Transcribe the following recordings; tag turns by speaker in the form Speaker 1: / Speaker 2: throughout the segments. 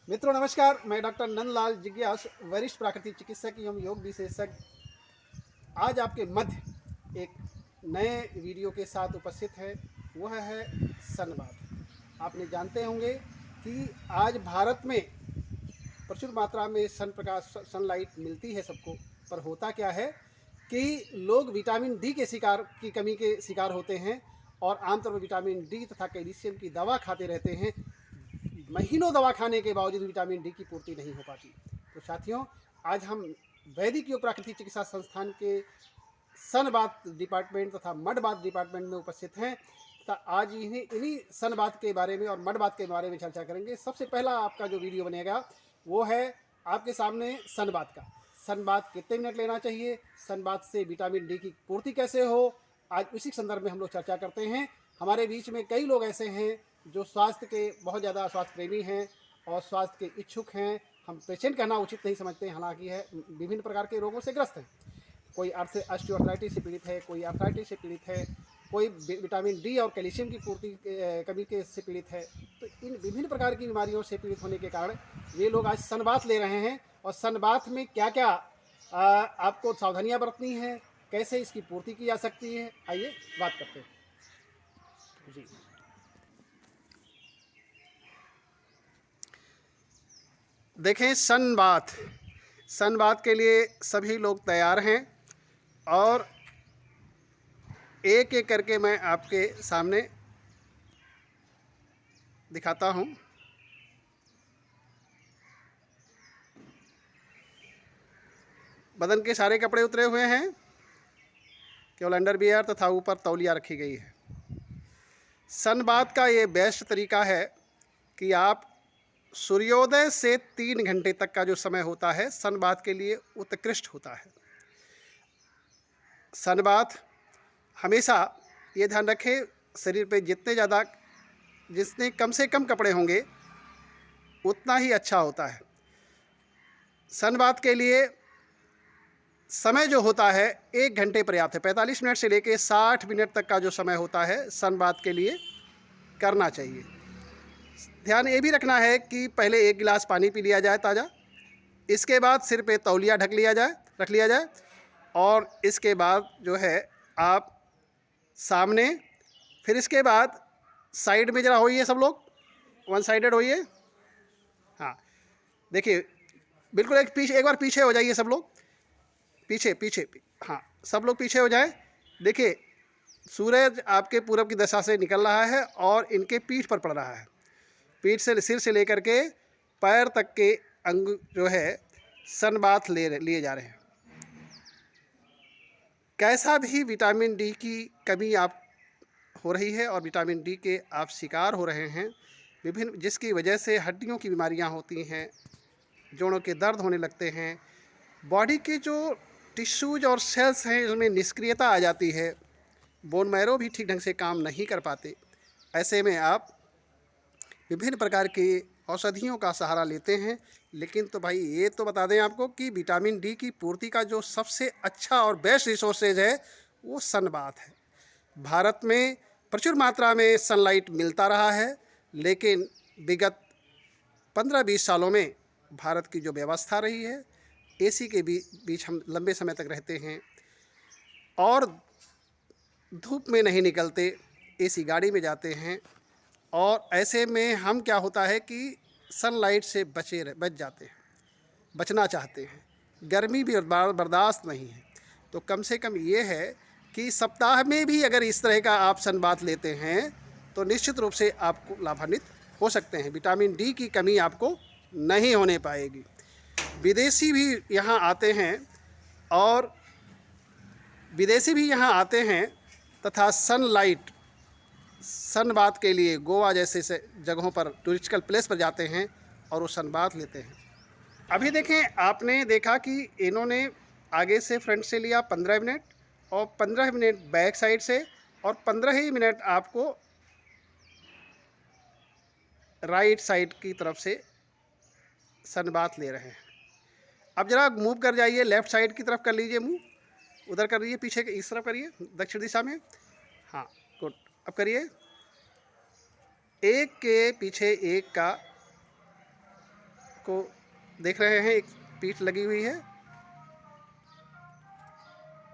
Speaker 1: मित्रों नमस्कार, मैं डॉक्टर नंदलाल जिज्ञास, वरिष्ठ प्राकृतिक चिकित्सक एवं योग विशेषज्ञ आज आपके मध्य एक नए वीडियो के साथ उपस्थित है। वह है सनबाथ। आपने जानते होंगे कि आज भारत में प्रचुर मात्रा में सन प्रकाश सनलाइट मिलती है सबको, पर होता क्या है कि लोग विटामिन डी के शिकार की कमी के शिकार होते हैं और आमतौर पर विटामिन डी तथा कैल्शियम की दवा खाते रहते हैं। महीनों दवा खाने के बावजूद विटामिन डी की पूर्ति नहीं हो पाती। तो साथियों, आज हम वैदिक योग प्राकृतिक चिकित्सा संस्थान के सन बाथ डिपार्टमेंट तथा मड बाथ डिपार्टमेंट में उपस्थित हैं तथा आज इन्हीं सन बाथ के बारे में और मड बाथ के बारे में चर्चा करेंगे। सबसे पहला आपका जो वीडियो बनेगा वो है आपके सामने सन बाथ का। सन बाथ कितने मिनट लेना चाहिए, सन बाथ से विटामिन डी की पूर्ति कैसे हो, आज उसी संदर्भ में हम लोग चर्चा करते हैं। हमारे बीच में कई लोग ऐसे हैं जो स्वास्थ्य के बहुत ज़्यादा स्वास्थ्य प्रेमी हैं और स्वास्थ्य के इच्छुक हैं। हम पेशेंट कहना उचित नहीं समझते, हालांकि है विभिन्न प्रकार के रोगों से ग्रस्त हैं। कोई ऑस्टियोआर्थराइटिस से पीड़ित है, कोई आर्थराइटिस से पीड़ित है, कोई विटामिन डी और कैल्शियम की पूर्ति कमी के से पीड़ित है। तो इन विभिन्न प्रकार की बीमारियों से पीड़ित होने के कारण वे लोग आज सनबाथ ले रहे हैं। और सनबाथ में क्या क्या आपको सावधानियां बरतनी है, कैसे इसकी पूर्ति की जा सकती है, आइए बात करते हैं जी। देखें, सन बाथ के लिए सभी लोग तैयार हैं और एक एक करके मैं आपके सामने दिखाता हूं। बदन के सारे कपड़े उतरे हुए हैं, केवल अंडरवियर तथा ऊपर तौलिया रखी गई है। सन बाथ का ये बेस्ट तरीका है कि आप सूर्योदय से 3 घंटे तक का जो समय होता है सन बाथ के लिए उत्कृष्ट होता है। सन बाथ हमेशा ये ध्यान रखें, शरीर पे जितने कम से कम कपड़े होंगे उतना ही अच्छा होता है। सन बाथ के लिए समय जो होता है 1 घंटे पर्याप्त है। 45 मिनट से लेकर 60 मिनट तक का जो समय होता है सन बाथ के लिए करना चाहिए। ध्यान ये भी रखना है कि पहले 1 गिलास पानी पी लिया जाए ताज़ा, इसके बाद सिर पे तौलिया रख लिया जाए और इसके बाद जो है आप सामने, फिर इसके बाद साइड में ज़रा होइए, सब लोग वन साइडेड होइए। हाँ, देखिए बिल्कुल एक बार पीछे हो जाइए सब लोग, पीछे। हाँ, सब लोग पीछे हो जाएं। देखिए सूरज आपके पूरब की दिशा से निकल रहा है और इनके पीठ पर पड़ रहा है। पीठ से सिर से लेकर के पैर तक के अंग जो है सन बाथ लिए जा रहे हैं। कैसा भी विटामिन डी की कमी आप हो रही है और विटामिन डी के आप शिकार हो रहे हैं विभिन्न, जिसकी वजह से हड्डियों की बीमारियां होती हैं, जोड़ों के दर्द होने लगते हैं, बॉडी के जो टिश्यूज और सेल्स हैं इसमें निष्क्रियता आ जाती है, बोन मैरो भी ठीक ढंग से काम नहीं कर पाते। ऐसे में आप विभिन्न प्रकार की औषधियों का सहारा लेते हैं। लेकिन तो भाई ये तो बता दें आपको कि विटामिन डी की पूर्ति का जो सबसे अच्छा और बेस्ट रिसोर्सेज है वो सन बाथ है। भारत में प्रचुर मात्रा में सनलाइट मिलता रहा है, लेकिन विगत 15-20 सालों में भारत की जो व्यवस्था रही है, एसी के बीच हम लंबे समय तक रहते हैं और धूप में नहीं निकलते, एसी गाड़ी में जाते हैं और ऐसे में हम क्या होता है कि सनलाइट से बचना चाहते हैं। गर्मी भी बर्दाश्त नहीं है, तो कम से कम ये है कि सप्ताह में भी अगर इस तरह का आप सन बाथ लेते हैं तो निश्चित रूप से आपको लाभान्वित हो सकते हैं। विटामिन डी की कमी आपको नहीं होने पाएगी। विदेशी भी यहाँ आते हैं तथा सन बाथ के लिए गोवा जैसे जगहों पर टूरिस्टिकल प्लेस पर जाते हैं और वो सन बाथ लेते हैं। अभी देखें, आपने देखा कि इन्होंने आगे से फ्रंट से लिया 15 मिनट और 15 मिनट बैक साइड से और 15 ही मिनट आपको राइट साइड की तरफ से सन बाथ ले रहे हैं। अब जरा मूव कर जाइए, लेफ़्ट साइड की तरफ कर लीजिए, मूव उधर कर लीजिए, पीछे इस तरफ करिए, दक्षिण दिशा में। हाँ, गुड। अब करिए, एक के पीछे एक का आपको देख रहे हैं, एक पीठ लगी हुई है।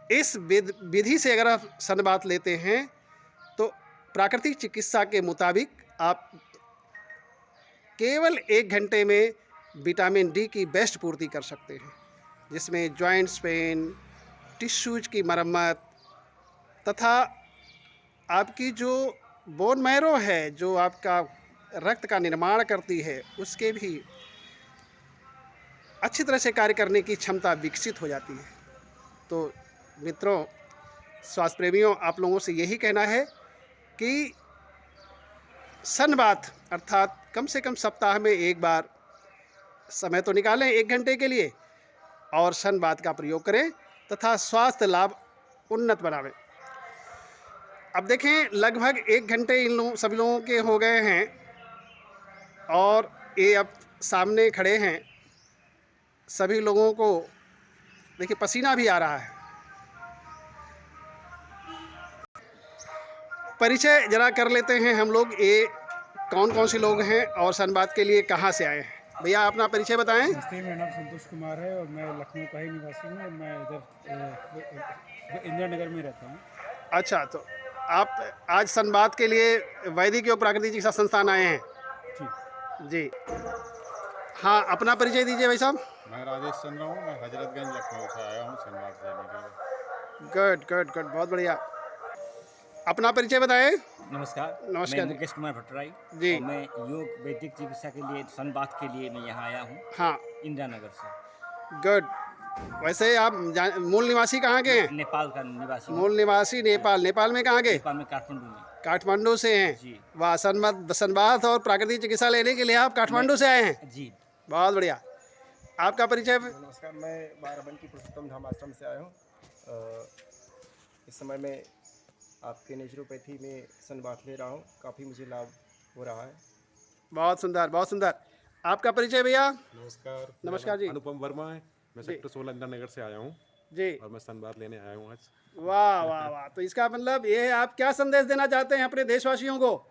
Speaker 1: इस विधि से अगर आप सनबाथ लेते हैं तो प्राकृतिक चिकित्सा के मुताबिक आप केवल 1 घंटे में विटामिन डी की बेस्ट पूर्ति कर सकते हैं, जिसमें जॉइंट्स पेन, टिश्यूज की मरम्मत तथा आपकी जो बोन मैरो है, जो आपका रक्त का निर्माण करती है, उसके भी अच्छी तरह से कार्य करने की क्षमता विकसित हो जाती है। तो मित्रों, स्वास्थ्य प्रेमियों, आप लोगों से यही कहना है कि सनबाथ अर्थात कम से कम सप्ताह में 1 बार समय तो निकालें 1 घंटे के लिए और सनबाथ का प्रयोग करें तथा स्वास्थ्य लाभ उन्नत बनावें। अब देखें, लगभग 1 घंटे सभी लोगों के हो गए हैं और ये अब सामने खड़े हैं। सभी लोगों को देखिए पसीना भी आ रहा है। परिचय जरा कर लेते हैं हम लोग, ये कौन कौन से लोग हैं और सनबाथ के लिए कहाँ से आए हैं। भैया अपना परिचय बताएं।
Speaker 2: नमस्ते, मेरा नाम संतोष कुमार है और मैं लखनऊ का ही निवासी हूँ और मैं इधर इंदिरा नगर में रहता हूँ।
Speaker 1: अच्छा, तो आप आज सनबाथ के लिए वैदिक एवं प्राकृतिक चिकित्सा संस्थान आए हैं
Speaker 2: जी।
Speaker 1: जी। हाँ, अपना परिचय दीजिए भाई साहब।
Speaker 3: मैं राजेश चंद्र हूँ, मैं हजरतगंज लखनऊ से आया हूँ सनबाथ लेने के लिए।
Speaker 1: गुड गुड गुड, बहुत बढ़िया। अपना परिचय बताएं।
Speaker 4: नमस्कार,
Speaker 1: नमस्कार
Speaker 4: मैं
Speaker 1: जी।
Speaker 4: मुकेश कुमार भट्टराई
Speaker 1: जी।
Speaker 4: और मैं योग वैदिक चिकित्सा के लिए सनबाथ के लिए मैं यहाँ आया हूँ
Speaker 1: हाँ,
Speaker 4: इंदिरा नगर से।
Speaker 1: गुड। वैसे आप मूल निवासी कहाँ के हैं?
Speaker 4: नेपाल का निवासी हूँ।
Speaker 1: मूल निवासी नेपाल। नेपाल में कहाँ के?
Speaker 4: नेपाल में काठमांडू में।
Speaker 1: काठमांडू से हैं।
Speaker 4: जी
Speaker 1: वाह, सनबाथ और प्राकृतिक चिकित्सा लेने के लिए आप काठमांडू से आए हैं।
Speaker 4: जी।
Speaker 1: बहुत बढ़िया। आपका परिचय?
Speaker 5: नमस्कार, मैं बाराबंकी पुरुषोत्तम धाम आश्रम से आया हूँ। इस समय मैं आपके नेचुरोपैथी में सनबाथ ले रहा हूँ, काफ़ी मुझे लाभ हो रहा है।
Speaker 1: बहुत सुंदर, बहुत सुंदर। आपका परिचय भैया?
Speaker 3: नमस्कार,
Speaker 1: नमस्कार जी।
Speaker 3: अनुपम वर्मा है, मैं सेक्टर 16 इंदिरा नगर से आया हूँ
Speaker 1: जी।
Speaker 3: और मैं सनबाथ लेने आया हूँ आज।
Speaker 1: वाह वाह वाह, तो इसका मतलब ये है, आप क्या संदेश देना चाहते हैं अपने देशवासियों को?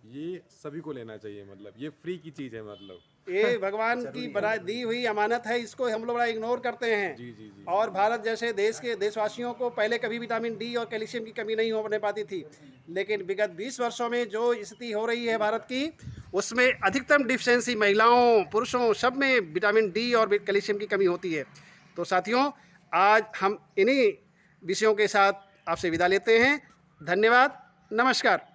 Speaker 3: ये सभी को लेना चाहिए, मतलब ये फ्री की चीज़ है, मतलब
Speaker 1: ये भगवान की बना दी हुई अमानत है, इसको हम लोग बड़ा इग्नोर करते हैं।
Speaker 3: जी जी जी।
Speaker 1: और भारत जैसे देश के देशवासियों को पहले कभी विटामिन डी और कैल्शियम की कमी नहीं होने पाती थी, लेकिन विगत 20 वर्षों में जो स्थिति हो रही है भारत की, उसमें अधिकतम डिफिशियंसी महिलाओं पुरुषों सब में विटामिन डी और कैल्शियम की कमी होती है। तो साथियों, आज हम इन्हीं विषयों के साथ आपसे विदा लेते हैं। धन्यवाद, नमस्कार।